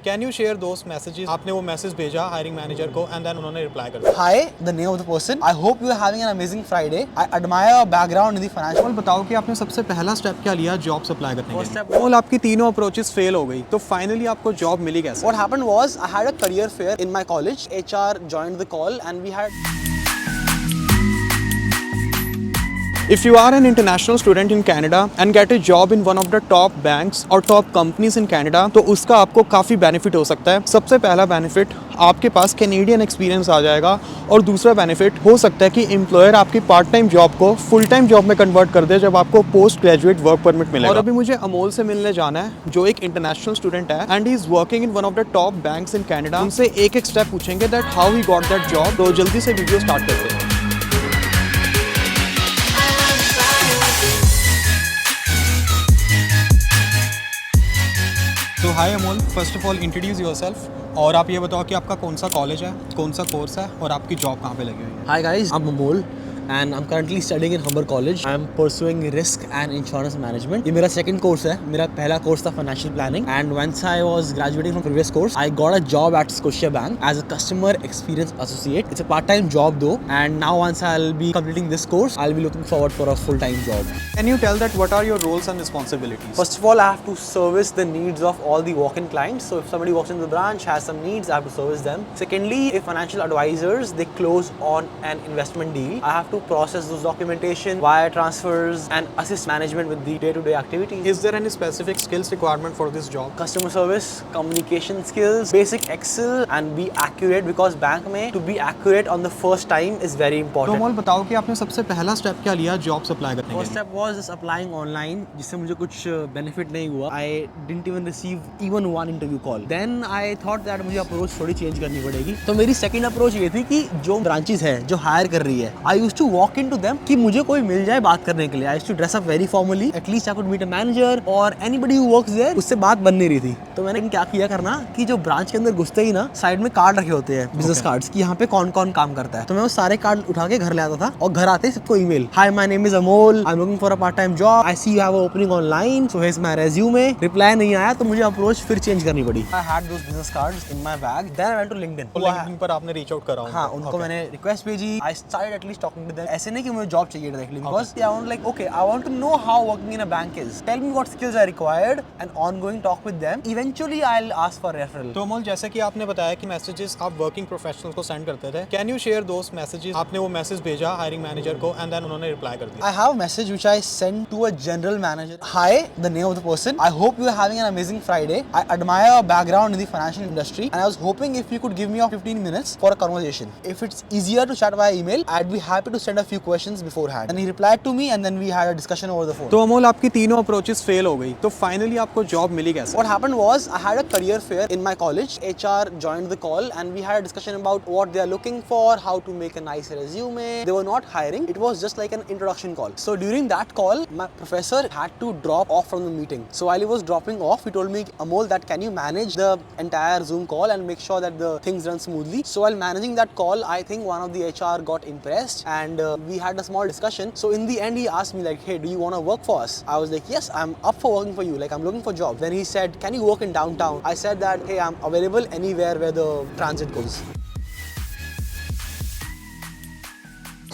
Can you share those messages? आपने वो message भेजा हायरिंग मैनेजर को एंड देन उन्होंने रिप्लाई कर दिया। Hi, the name of the person. I hope you are having an amazing Friday. I admire your background in the financial. बताओ कि आपने सबसे पहला स्टेप क्या लिया जॉब अप्लाई करने First के step- लिए? बोल आपकी तीनों अप्रोचेस फेल हो गई तो फाइनली आपको जॉब मिली कैसे? What happened was I had a career fair in my college. HR joined the call and we had. If you are an international student in Canada and get a job in one of the top banks or top companies in Canada, तो उसका आपको काफ़ी benefit हो सकता है। सबसे पहला benefit आपके पास कैनेडियन एक्सपीरियंस आ जाएगा और दूसरा बेनिफिट हो सकता है कि एम्प्लॉयर आपकी पार्ट टाइम जॉब को फुल टाइम जॉब में कन्वर्ट कर दे जब आपको पोस्ट ग्रेजुएट वर्क परमिट मिलेगा। और अभी मुझे अमोल से मिलने जाना है जो एक इंटरनेशनल स्टूडेंट है and he is working in one of the top banks in Canada. उनसे एक एक स्टेप पूछेंगे that how he got that job. तो जल्दी से वीडियो स्टार्ट करते हैं। तो hi Amol, first of all introduce yourself और आप ये बताओ कि आपका कौन सा कॉलेज है, कौन सा कोर्स है और आपकी जॉब कहाँ पे लगी हुई है? Hi guys, I'm Amol and I'm currently studying in Humber College. I'm pursuing risk and insurance management. ये मेरा second course है। मेरा पहला course था financial planning and once I was graduating from previous course, I got a job at Scotiabank as a customer experience associate. It's a part-time job though, and now once I'll be completing this course, I'll be looking forward for a full-time job. Can you tell that what are your roles and responsibilities? First of all, I have to service the needs of all the walk-in clients. So if somebody walks into the branch, has some needs, I have to service them. Secondly, if financial advisors, they close on an investment deal, I have to process those documentation, wire transfers and assist management with the day-to-day activities. Is there any specific skills requirement for this job? Customer service, communication skills, basic Excel and be accurate because bank में to be accurate on the first time is very तो important. Amol बताओ कि आपने सबसे पहला step क्या लिया job apply करने के First लिए? step was just applying online, जिससे मुझे कुछ benefit नहीं हुआ. I didn't even receive even one interview call. Then I thought that मुझे approach थोड़ी change करनी पड़ेगी. तो मेरी second approach ये थी कि जो branches है, जो hire कर रही है, I used to walk into them कि मुझे कोई मिल जाए बात करने के लिए. I used to dress up very formally. At least I could meet a manager or anybody who works there. उससे बात बन नहीं रही थी. तो मैंने क्या किया करना कि जो ब्रांच के अंदर घुसते ही ना साइड में कार्ड रखे होते हैं, बिजनेस कार्ड्स, कि यहाँ पे कौन कौन काम करता है. तो मैं वो सारे कार्ड उठा के घर ले आता था और घर आते ही सबको email, hi my name is Amol, I am looking for a part time job, I see you have a opening online, so here is my resume. Reply नहीं आया तो मुझे अप्रोच फिर चेंज करनी पड़ी. I had those business cards in my bag. Then I went to LinkedIn. LinkedIn पर आपने reach out करा? हाँ, उनको मैंने रिक्वेस्ट भेजी. I started at least talking to them. ऐसे नहीं कि मुझे जॉब चाहिए directly, because I want like okay, I want to know how working in a bank is. Tell me what skills are required and ongoing talk with them. Eventually I will ask for referral. तो अमोल जैसे कि आपने बताया कि messages आप working professionals को send करते थे, can you share those messages? आपने वो मैसेज भेजा हायरिंग मैनेजर को एंड देन उन्होंने रिप्लाई कर दिया। I have a message which I sent to a general manager. Hi, the name of the person. I hope you are having an amazing Friday. I admire your background in the financial industry and I was hoping if you could give me 15 minutes for a conversation. If it's easier to chat via email, I'd be happy to send a few questions beforehand. And he replied to me and then we had a discussion over the phone. तो अमोल आपकी तीनों approaches fail हो गई तो finally आपको job मिली कैसे? What happened was I had a career fair in my college. HR joined the call and we had a discussion about what they are looking for, how to make a nice resume. They were not hiring. It was just like an introduction call. So during that call, my professor had to drop off from the meeting. So while he was dropping off, he told me, Amol, that can you manage the entire Zoom call and make sure that the things run smoothly? So while managing that call, I think one of the HR got impressed and we had a small discussion. So in the end, he asked me like, hey, do you want to work for us? I was like, yes, I'm up for working for you. Like, I'm looking for jobs. Then he said, can you work in downtown? I said that, hey, I'm available anywhere where the transit goes.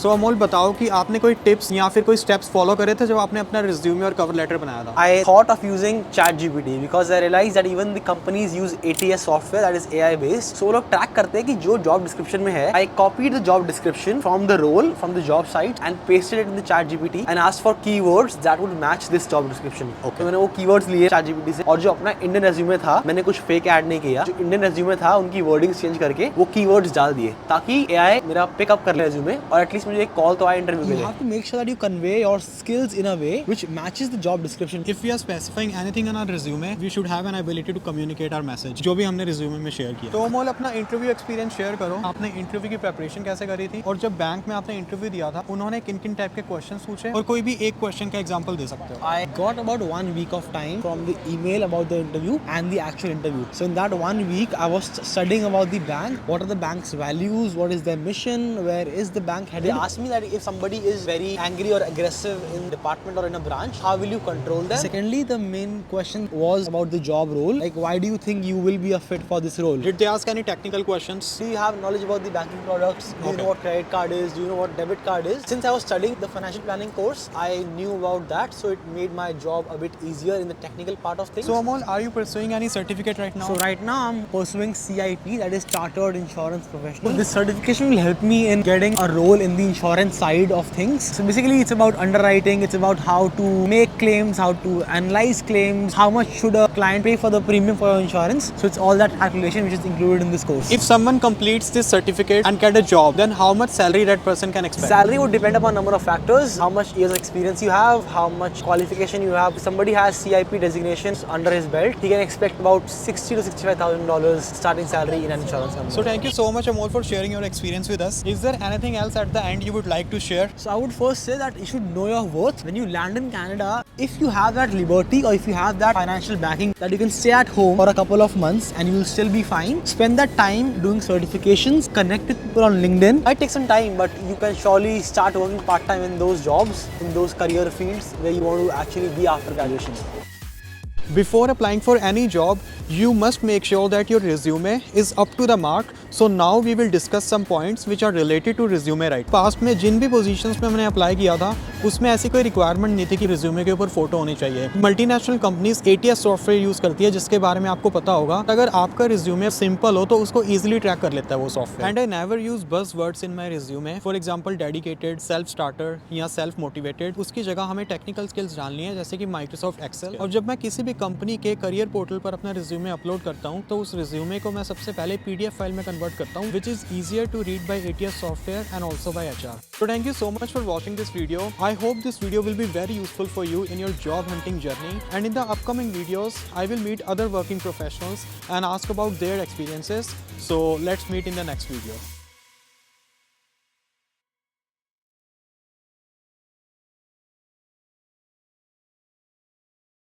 सो अमोल बताओ कि आपने कोई tips या फिर कोई steps follow करे थे जब आपने अपना रिज्यूमे और कवर लेटर बनाया था? I thought of using ChatGPT because I realized that even the companies use ATS software that is AI based. So वो लोग ट्रैक करते हैं कि जो जॉब डिस्क्रिप्शन में है. I copied the job description from the role from the job site and pasted it in the ChatGPT and asked for keywords that would match this job description. Okay. तो मैंने वो keywords लिए ChatGPT से और जो अपना Indian resume था मैंने कुछ फेक ऐड नहीं किया. जो इंडियन रेज्यूमे था उनकी वर्डिंग्स चेंज करके वो keywords डाल दिए ताकि AI मेरा पिकअप कर ले रेज्यूमे और एटलीस्ट मुझे एक कॉल तो आए इंटरव्यू के लिए. You have to make sure that you convey your skills in a way which matches the job description. If we are specifying anything in our resume, we should have an ability to communicate our message. जो भी हमने resume में share किया. तो अमोल अपना interview experience share करो. आपने interview की प्रिपरेशन कैसे करी थी और जब बैंक में आपने इंटरव्यू दिया था उन्होंने किन-किन टाइप के क्वेश्चंस पूछे और कोई भी एक क्वेश्चन का एग्जांपल दे सकते हो? I got about 1 week of time from the email about the interview and the actual interview. So in that 1 week, I was studying about the bank. What are the bank's values? What is their mission? Where is the bank headed? They asked me that if somebody is very angry or aggressive in department or in a branch, how will you control them? Secondly, the main question was about the job role. Like, why do you think you will be a fit for this role? Did they ask any technical questions? Do you have knowledge about the banking products? Do you know what credit card is? Do you know what debit card is? Since I was studying the financial planning course, I knew about that, so it made my job a bit easier in the technical part of things. So Amol, are you pursuing any certificate right now? So right now I'm pursuing CIP, that is Chartered Insurance Professional. This certification will help me in getting a role in the insurance side of things. So basically it's about underwriting, it's about how to make claims, how to analyze claims, how much should a client pay for the premium for your insurance. So it's all that calculation which is included in this course. If someone completes this certificate and get a job, then how much salary that person can expect? Salary would depend upon a number of factors, how much years of experience you have, how much qualification you have. If somebody has CIP designations under his belt, he can expect about $60,000 to $65,000 starting salary in an insurance company. So thank you so much Amol for sharing your experience with us. Is there anything else at the end you would like to share? So I would first say that you should know your worth. When you land in Canada, if you have that liberty or if you have that financial backing that you can stay at home for a couple of months and you will still be fine, spend that time doing certifications, connect with people on LinkedIn. Might take some time, but you can surely start working part-time in those jobs, in those career fields where you want to actually be after graduation. Before applying for any job, you must make sure that your resume is up to the mark. So now we will discuss some points which are related to resume writing. Past में जिन भी positions में मैंने apply किया था उसमें ऐसी कोई requirement नहीं थी कि रिज्यूमे के ऊपर फोटो होनी चाहिए। Multinational companies ATS software use करती है जिसके बारे में आपको पता होगा। अगर आपका रिज्यूमे सिंपल हो तो उसको इजीली ट्रैक कर लेता है वो software. And I never use buzzwords in my resume, for example dedicated, self starter या सेल्फ मोटिवेटेड। उसकी जगह हमें टेक्निकल स्किल्स जाननी है जैसे कि माइक्रोसॉफ्ट एक्सेल। और जब मैं किसी भी कंपनी के करियर पोर्टल पर अपना रिज्यूमे अपलोड करता हूँ तो उस रिज्यूमे को मैं सबसे पहले PDF फाइल में कन्वर्ट करता हूँ, which is easier to read by ATS software and also by HR. So thank you so much for watching this video. I hope this video will be very useful for you in your job hunting journey. And in the upcoming videos, I will meet other working professionals and ask about their experiences. So let's meet in the next video.